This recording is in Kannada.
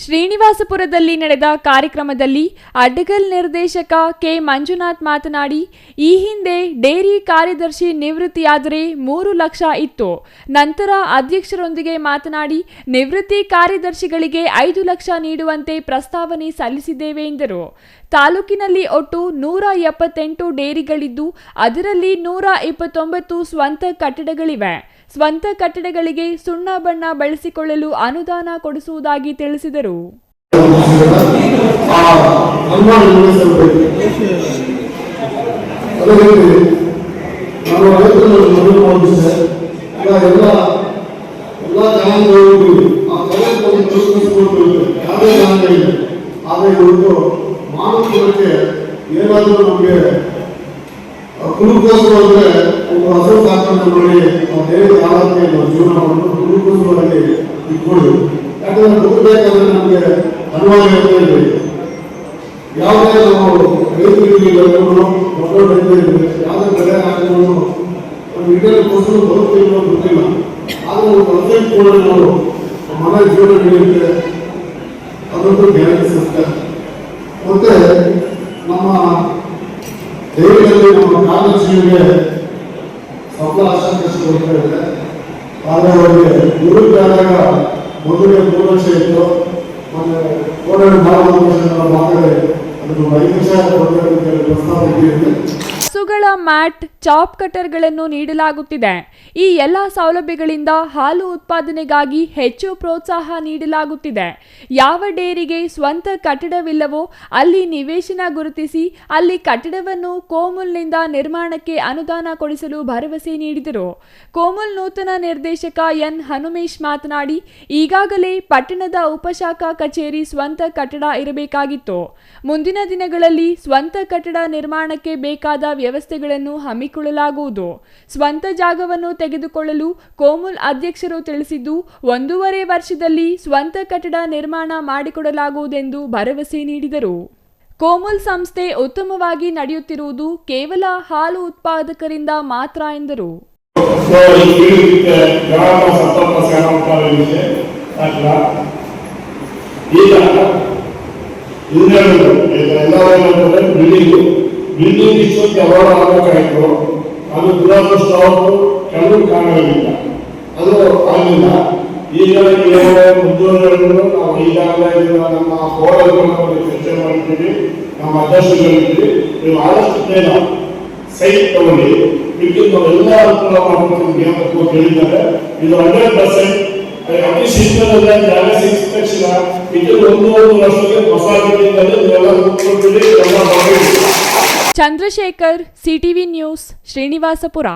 ಶ್ರೀನಿವಾಸಪುರದಲ್ಲಿ ನಡೆದ ಕಾರ್ಯಕ್ರಮದಲ್ಲಿ ಅಡ್ಡಗಲ್ ನಿರ್ದೇಶಕ ಕೆ ಮಂಜುನಾಥ್ ಮಾತನಾಡಿ, ಈ ಹಿಂದೆ ಡೇರಿ ಕಾರ್ಯದರ್ಶಿ ನಿವೃತ್ತಿಯಾದರೆ 3 ಲಕ್ಷ ಇತ್ತು. ನಂತರ ಅಧ್ಯಕ್ಷರೊಂದಿಗೆ ಮಾತನಾಡಿ ನಿವೃತ್ತಿ ಕಾರ್ಯದರ್ಶಿಗಳಿಗೆ 5 ಲಕ್ಷ ನೀಡುವಂತೆ ಪ್ರಸ್ತಾವನೆ ಸಲ್ಲಿಸಿದ್ದೇವೆ ಎಂದರು. ತಾಲೂಕಿನಲ್ಲಿ ಒಟ್ಟು 178 ಡೇರಿಗಳಿದ್ದು ಅದರಲ್ಲಿ 129 ಸ್ವಂತ ಕಟ್ಟಡಗಳಿವೆ. ಸ್ವಂತ ಕಟ್ಟಡಗಳಿಗೆ ಸುಣ್ಣ ಬಣ್ಣ ಬಳಸಿಕೊಳ್ಳಲು ಅನುದಾನ ಕೊಡಿಸುವುದಾಗಿ ತಿಳಿಸಿದರು. ಕುಲುಕೋಸ್ಕರ ಅಂದ್ರೆ ಒಂದು ಹಸು ಸಾಕಣೆ ಮಾಡಿ ಬೇರೆ ಆರೋಗ್ಯ ಜೀವನವನ್ನು ಕುಲುಕೋಸ್ಕರವಾಗಿ ಇಟ್ಕೊಂಡು, ಯಾಕಂದ್ರೆ ಬದುಕಬೇಕಾದ್ರೆ ನಮಗೆ ಅನಿವಾರ್ಯ ಇರ್ತದೆ. ಯಾವುದೇ ನಾವು ರೈತರಿಗೆ ಮೊದಲು ರೈತರಿಗೆ ಯಾವುದೇ ಬೆಳೆ ಹಾಕಿದ್ರು ಒಂದು ಇಂಟರ್ಕೋಸ್ಕರ ಬದುಕಬೇಕು ಗೊತ್ತಿಲ್ಲ. ಆದರೆ ಒಂದು ಹಸು ಇಟ್ಕೊಂಡು ನಾವು ಮನೆ ಜೀವನ ನಡೆಯುತ್ತೆ, ಅದೊಂದು ಗ್ಯಾರಂಟಿ ಸಿಸ್ಟಮ್. ಮತ್ತೆ ನಮ್ಮ ದೇಶದಲ್ಲಿ ನಮ್ಮ ಕಾರ್ಯದರ್ಶಿಗಳಿಗೆ ಸಫಲ ಆಶಾಕರ್ಷ ಹೋಗ್ತಾ ಇದೆ. ಆದರೆ ಅವರಿಗೆ ನಿವೃತ್ತಿಯಾದಾಗ ಮೊದಲೇ 3 ಲಕ್ಷ ಇತ್ತು, ಮತ್ತೆ ಕೋಡಲ್ಲಿ 4 ವರ್ಷಗಳ ಮಾತ್ರ ಅದನ್ನು 5 ಲಕ್ಷ ಕೊಡಬೇಕು ಅಂತ ಪ್ರಸ್ತಾವ ಇದೆ. ಹಸುಗಳ ಮ್ಯಾಟ್, ಚಾಪ್ ಕಟರ್ಗಳನ್ನು ನೀಡಲಾಗುತ್ತಿದೆ. ಈ ಎಲ್ಲ ಸೌಲಭ್ಯಗಳಿಂದ ಹಾಲು ಉತ್ಪಾದನೆಗಾಗಿ ಹೆಚ್ಚು ಪ್ರೋತ್ಸಾಹ ನೀಡಲಾಗುತ್ತಿದೆ. ಯಾವ ಡೇರಿಗೆ ಸ್ವಂತ ಕಟ್ಟಡವಿಲ್ಲವೋ ಅಲ್ಲಿ ನಿವೇಶನ ಗುರುತಿಸಿ ಅಲ್ಲಿ ಕಟ್ಟಡವನ್ನು ಕೋಮುಲ್ನಿಂದ ನಿರ್ಮಾಣಕ್ಕೆ ಅನುದಾನ ಕೊಡಿಸಲು ಭರವಸೆ ನೀಡಿದರು. ಕೋಮುಲ್ ನೂತನ ನಿರ್ದೇಶಕ ಎನ್ ಹನುಮೇಶ್ ಮಾತನಾಡಿ, ಈಗಾಗಲೇ ಪಟ್ಟಣದ ಉಪಶಾಖಾ ಕಚೇರಿ ಸ್ವಂತ ಕಟ್ಟಡ ಇರಬೇಕಾಗಿತ್ತು. ಮುಂದಿನ ದಿನಗಳಲ್ಲಿ ಸ್ವಂತ ಕಟ್ಟಡ ನಿರ್ಮಾಣಕ್ಕೆ ಬೇಕಾದ ವ್ಯವಸ್ಥೆಗಳನ್ನು ಹಮ್ಮಿಕೊಳ್ಳಲಾಗುವುದು. ಸ್ವಂತ ಜಾಗವನ್ನು ತೆಗೆದುಕೊಳ್ಳಲು ಕೋಮುಲ್ ಅಧ್ಯಕ್ಷರು ತಿಳಿಸಿದ್ದು 1.5 ವರ್ಷದಲ್ಲಿ ಸ್ವಂತ ಕಟ್ಟಡ ನಿರ್ಮಾಣ ಮಾಡಿಕೊಡಲಾಗುವುದೆಂದು ಭರವಸೆ ನೀಡಿದರು. ಕೋಮುಲ್ ಸಂಸ್ಥೆ ಉತ್ತಮವಾಗಿ ನಡೆಯುತ್ತಿರುವುದು ಕೇವಲ ಹಾಲು ಉತ್ಪಾದಕರಿಂದ ಮಾತ್ರ ಎಂದರು. ಬಿಲ್ಡಿಂಗ್ ಇಷ್ಟೊಂದು ಅವಾರ್ಡ್ ಆಗಬೇಕಾಯಿತು. ಅದು ದುರದೃಷ್ಟ ಕೆಲವು ಕಾರಣಗಳಿಲ್ಲ, ಅದು ಆಗಲಿಲ್ಲ. ಈಗ ಉದ್ಯೋಗಗಳನ್ನು ನಾವು ಈಗಾಗಲೇ ನಮ್ಮ ಹೋರಾಟಗಳನ್ನು ಚರ್ಚೆ ಮಾಡಿದ್ದೀವಿ, ನಮ್ಮ ಅಧ್ಯಕ್ಷಗಳಿದ್ದೀವಿ. ನೀವು ಆದಷ್ಟು ಬೇಗ ಸೈಟ್ ತಗೊಂಡು ಬಿಲ್ಡಿಂಗ್ ಎಲ್ಲ ಅನುಕೂಲ ಮಾಡಬೇಕು ಹೇಳಿದ್ದಾರೆ. ಇದು 100% ಅತಿ ಶೀಘ್ರದಲ್ಲೇ ಜಾಗ ಸಿಕ್ಕಿದ ತಕ್ಷಣ ಇದು 1 ವರ್ಷಕ್ಕೆ ಹೊಸ ಬಿಲ್ಡಿಂಗ್ ಅಲ್ಲಿ ನೀವೆಲ್ಲ ಕೂತ್ಕೊಳ್ತೀವಿ. Chandrashekhar, CTV news, Srinivaspur.